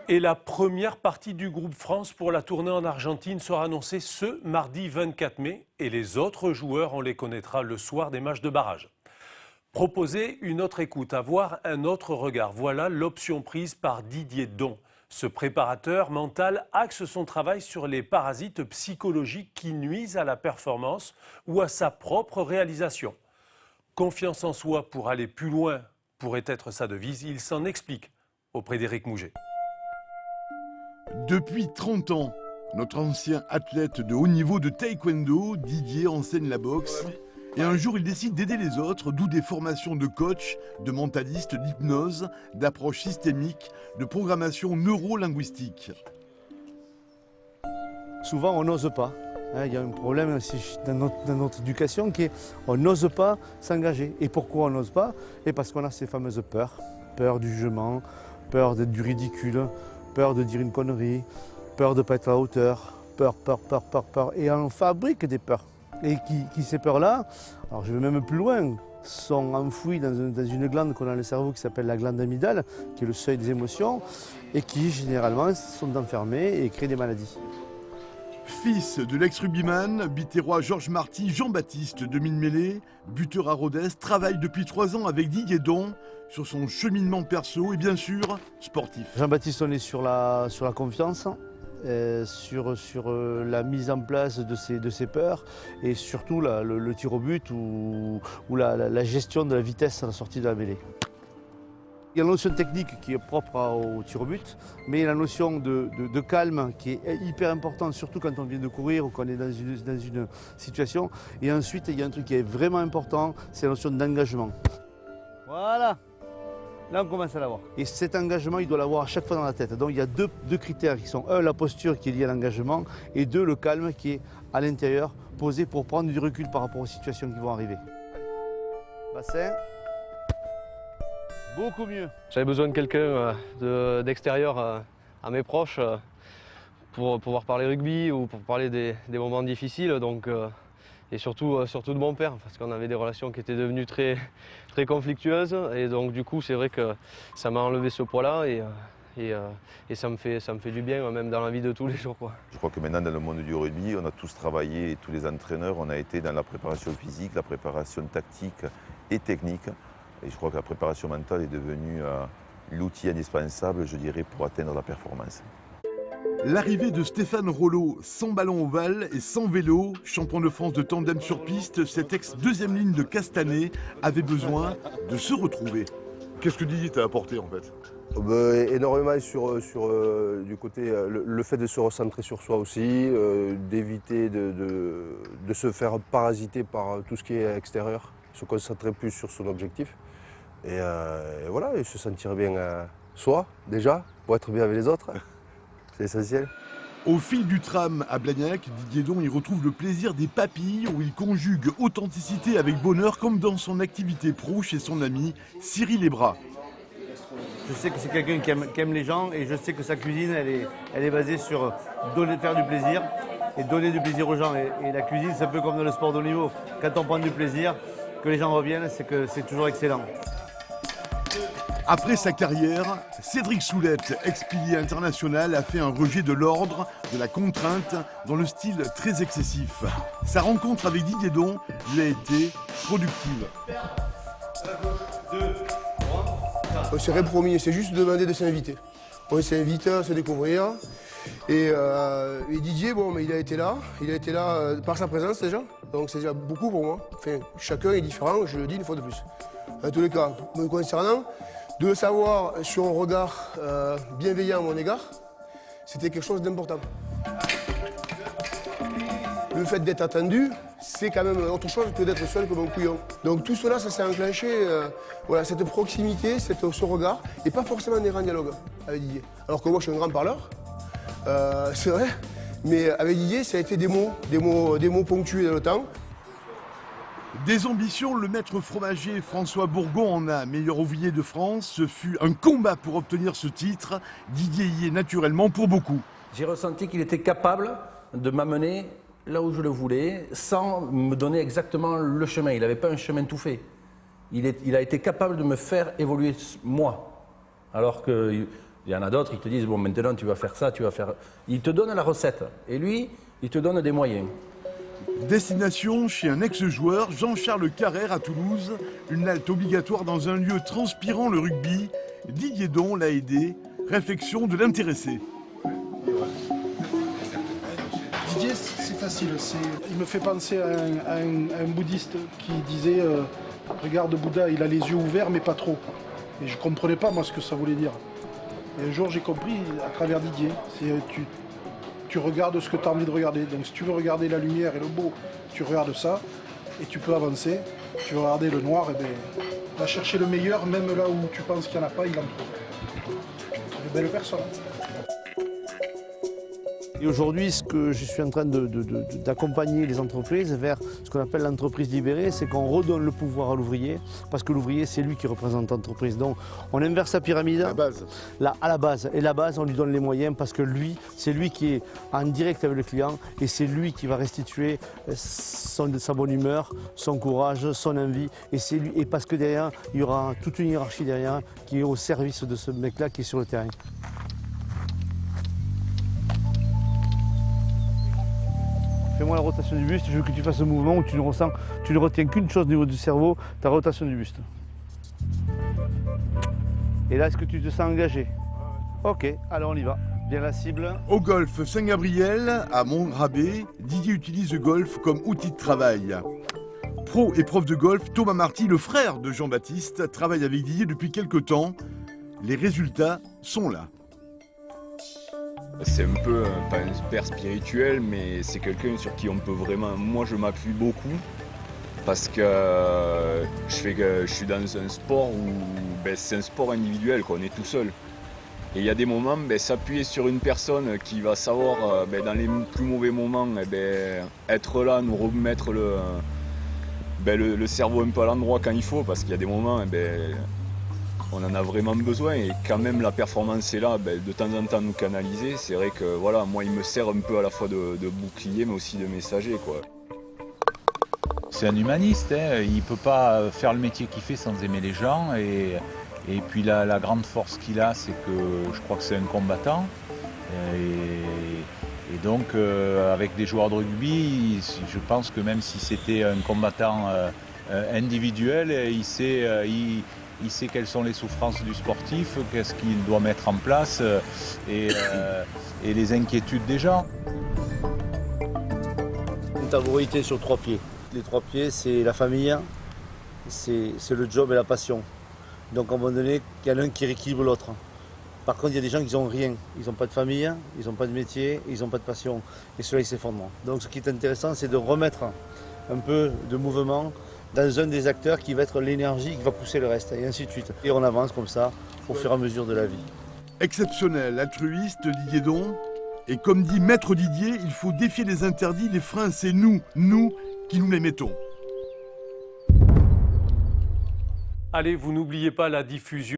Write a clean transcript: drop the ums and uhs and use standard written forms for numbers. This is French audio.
Et la première partie du groupe France pour la tournée en Argentine sera annoncée ce mardi 24 mai et les autres joueurs, on les connaîtra le soir des matchs de barrage. Proposer une autre écoute, avoir un autre regard, voilà l'option prise par Didier Don. Ce préparateur mental axe son travail sur les parasites psychologiques qui nuisent à la performance ou à sa propre réalisation. Confiance en soi pour aller plus loin pourrait être sa devise, il s'en explique auprès d'Éric Mouget. Depuis 30 ans, notre ancien athlète de haut niveau de taekwondo, Didier, enseigne la boxe. Et un jour, il décide d'aider les autres, d'où des formations de coach, de mentaliste, d'hypnose, d'approche systémique, de programmation neuro-linguistique. Souvent, on n'ose pas. Il y a un problème dans notre éducation qui est on n'ose pas s'engager. Et pourquoi on n'ose pas? Et parce qu'on a ces fameuses peurs. Peur du jugement, peur d'être du ridicule, peur de dire une connerie, peur de ne pas être à la hauteur, peur. Et on fabrique des peurs. Et ces peurs-là, alors je vais même plus loin, sont enfouies dans une glande qu'on a dans le cerveau qui s'appelle la glande amygdale, qui est le seuil des émotions, et qui généralement sont enfermées et créent des maladies. Fils de l'ex-rugbyman, biterrois Georges Marty, Jean-Baptiste de Milmélé, buteur à Rodez, travaille depuis 3 ans avec Didier Don sur son cheminement perso et bien sûr sportif. Jean-Baptiste, on est sur la confiance, sur la mise en place de ses peurs et surtout le tir au but ou la gestion de la vitesse à la sortie de la mêlée. Il y a la notion technique qui est propre au tir au but, mais il y a la notion de calme qui est hyper importante, surtout quand on vient de courir ou qu'on est dans une situation. Et ensuite, il y a un truc qui est vraiment important, c'est la notion d'engagement. Voilà, là on commence à l'avoir. Et cet engagement, il doit l'avoir à chaque fois dans la tête. Donc il y a deux critères qui sont, un, la posture qui est liée à l'engagement, et deux, le calme qui est à l'intérieur, posé pour prendre du recul par rapport aux situations qui vont arriver. Bassin. Beaucoup mieux. J'avais besoin de quelqu'un d'extérieur à mes proches pour pouvoir parler rugby ou pour parler des moments difficiles. Donc, et surtout de mon père, parce qu'on avait des relations qui étaient devenues très conflictueuses. Et donc du coup, c'est vrai que ça m'a enlevé ce poids-là et ça me fait du bien, même dans la vie de tous les jours, quoi. Je crois que maintenant, dans le monde du rugby, on a tous travaillé, tous les entraîneurs, on a été dans la préparation physique, la préparation tactique et technique. Et je crois que la préparation mentale est devenue l'outil indispensable, je dirais, pour atteindre la performance. L'arrivée de Stéphane Rollo, sans ballon ovale et sans vélo, champion de France de tandem sur piste, cette ex-deuxième ligne de Castanet avait besoin de se retrouver. Qu'est-ce que Didier t'a apporté en fait? Énormément sur du côté, le fait de se recentrer sur soi aussi, d'éviter de se faire parasiter par tout ce qui est extérieur, se concentrer plus sur son objectif. Et voilà, et se sentir bien soi, déjà, pour être bien avec les autres. C'est essentiel. Au fil du tram à Blagnac, Didier Don y retrouve le plaisir des papilles où il conjugue authenticité avec bonheur comme dans son activité pro chez son ami Cyril Ebra. Je sais que c'est quelqu'un qui aime les gens et je sais que sa cuisine, elle est basée sur faire du plaisir et donner du plaisir aux gens. Et la cuisine, c'est un peu comme dans le sport de haut niveau. Quand on prend du plaisir, que les gens reviennent, c'est que c'est toujours excellent. Après sa carrière, Cédric Soulette, ex-pilier international, a fait un rejet de l'ordre, de la contrainte, dans le style très excessif. Sa rencontre avec Didier Don lui a été productive. On s'est promis, c'est juste demander de s'inviter. On s'invite à se découvrir. Et Didier, bon, mais il a été là par sa présence déjà. Donc c'est déjà beaucoup pour moi. Enfin, chacun est différent, je le dis une fois de plus. En tous les cas, me concernant, de savoir sur un regard bienveillant à mon égard, c'était quelque chose d'important. Le fait d'être attendu, c'est quand même autre chose que d'être seul comme un couillon. Donc tout cela, ça s'est enclenché, voilà, cette proximité, ce regard, et pas forcément des grands dialogues avec Didier. Alors que moi, je suis un grand parleur, c'est vrai, mais avec Didier, ça a été des mots ponctués dans le temps. Des ambitions, le maître fromager François Bourgon en a meilleur ouvrier de France. Ce fut un combat pour obtenir ce titre. Didier y est naturellement pour beaucoup. J'ai ressenti qu'il était capable de m'amener là où je le voulais, sans me donner exactement le chemin. Il n'avait pas un chemin tout fait. Il a été capable de me faire évoluer moi. Alors que Il y en a d'autres, ils te disent, bon, maintenant tu vas faire ça, tu vas faire... Il te donne la recette. Et lui, il te donne des moyens. Destination chez un ex-joueur, Jean-Charles Carrère à Toulouse. Une halte obligatoire dans un lieu transpirant le rugby. Didier Don l'a aidé. Réflexion de l'intéressé. Didier, c'est facile. Il me fait penser à un bouddhiste qui disait regarde Bouddha, il a les yeux ouverts mais pas trop. Et je ne comprenais pas moi ce que ça voulait dire. Et un jour j'ai compris à travers Didier. Tu regardes ce que tu as envie de regarder. Donc si tu veux regarder la lumière et le beau, tu regardes ça et tu peux avancer. Tu veux regarder le noir, et bien, va chercher le meilleur, même là où tu penses qu'il n'y en a pas, il en trouve. Une belle personne. Et aujourd'hui, ce que je suis en train d'accompagner les entreprises vers ce qu'on appelle l'entreprise libérée, c'est qu'on redonne le pouvoir à l'ouvrier, parce que l'ouvrier, c'est lui qui représente l'entreprise. Donc, on inverse la pyramide à la base. Et la base, on lui donne les moyens, parce que lui, c'est lui qui est en direct avec le client, et c'est lui qui va restituer sa bonne humeur, son courage, son envie. Et parce que derrière, il y aura toute une hiérarchie derrière qui est au service de ce mec-là qui est sur le terrain. Fais-moi la rotation du buste, je veux que tu fasses un mouvement où tu ne retiens qu'une chose au niveau du cerveau, ta rotation du buste. Et là, est-ce que tu te sens engagé? Ok, alors on y va. Bien la cible. Au golf Saint-Gabriel, à Montrabé, Didier utilise le golf comme outil de travail. Pro et prof de golf, Thomas Marty, le frère de Jean-Baptiste, travaille avec Didier depuis quelques temps. Les résultats sont là. C'est un peu, pas un père spirituel, mais c'est quelqu'un sur qui on peut vraiment... Moi, je m'appuie beaucoup parce que je suis dans un sport où c'est un sport individuel, on est tout seul. Et il y a des moments, s'appuyer sur une personne qui va savoir, dans les plus mauvais moments, être là, nous remettre le cerveau un peu à l'endroit quand il faut, parce qu'il y a des moments... on en a vraiment besoin et quand même la performance est là, de temps en temps nous canaliser. C'est vrai que voilà, moi il me sert un peu à la fois de bouclier mais aussi de messager, quoi. C'est un humaniste, hein. Il ne peut pas faire le métier qu'il fait sans aimer les gens et puis la grande force qu'il a, c'est que je crois que c'est un combattant et donc avec des joueurs de rugby, je pense que même si c'était un combattant individuel, il sait quelles sont les souffrances du sportif, qu'est-ce qu'il doit mettre en place et les inquiétudes des gens. Une tabourité sur 3 pieds. Les 3 pieds, c'est la famille, c'est le job et la passion. Donc à un moment donné, il y en a un qui rééquilibre l'autre. Par contre, il y a des gens qui n'ont rien. Ils n'ont pas de famille, ils n'ont pas de métier, ils n'ont pas de passion. Et cela, ils s'effondrent. Donc ce qui est intéressant, c'est de remettre un peu de mouvement dans un des acteurs qui va être l'énergie qui va pousser le reste, et ainsi de suite. Et on avance comme ça au fur et à mesure de la vie. Exceptionnel, altruiste, Didier Don. Et comme dit Maître Didier, il faut défier les interdits, les freins, c'est nous qui nous les mettons. Allez, vous n'oubliez pas la diffusion.